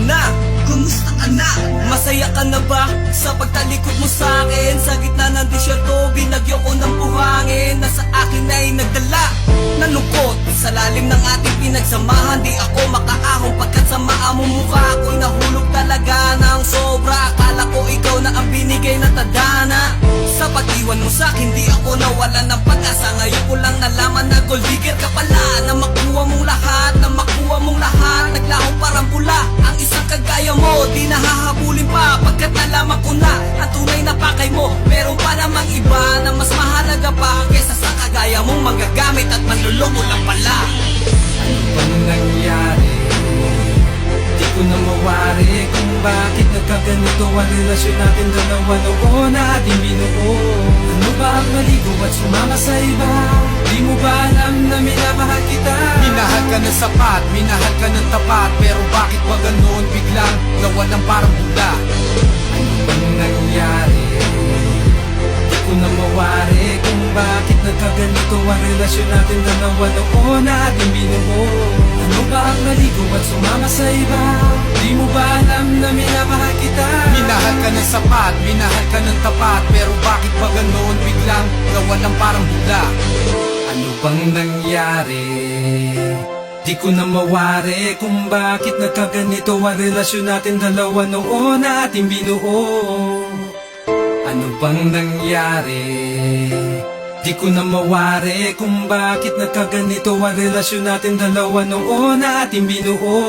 na? Kumusta ka na? Masaya ka na ba sa pagtalikod mo sa akin? Sa gitna ng disyerto, binagyo ko ng buhangin na sa akin ay nagdala nalungkot sa lalim ng ating pinagsamahan. Di ako makaahon pagkat sa maamong mukha ako'y nahulog talaga ng sobra. Akala ko ikaw na ang binigay na tadhana. Sa pag-iwan mo sa'kin, di ako nawalan ng pag-asa. Ngayon ko lang nalaman na gold digger ka pala. Na makuha mong lahat, na makuha mong lahat. Naglaho parang pula ang isang kagaya mo. Di nahahabulin pa pagkat nalaman ko na ang tunay na pakay mo. Meron pa namang iba na mas mahalaga pa kesa sa kagaya mong manggagamit at manluloko lang pala. Ano bang nangyari? Di ko na mawari kung bakit nagkaganito ang relasyon natin dalawa noon na ating binuo. Ano ba ang maligo at sumama sa iba? Di mo ba alam na minamahal kita? Minahal ka ng sapat, minahal ka ng tapat. Pero bakit ba ganoon biglang nawalan parang bula? Ano bang nangyari? Di ko na mawari kung bakit nagkaganito ang relasyon natin dalawa noon na ating binuo. Ano ba ang maligo at sumama sa iba? Di mo ba alam na minamahal kita? Minahal ka ng sapat, minahal ka ng tapat. Pero bakit ba ganoon biglang nawalan parang bula? Ano bang nangyari? Di ko na mawari kung bakit nagkaganito ang relasyon natin dalawa noon na ating binuo. Ano bang nangyari? Di ko na mawari kung bakit nagkaganito ang relasyon natin dalawa noon na ating binuo.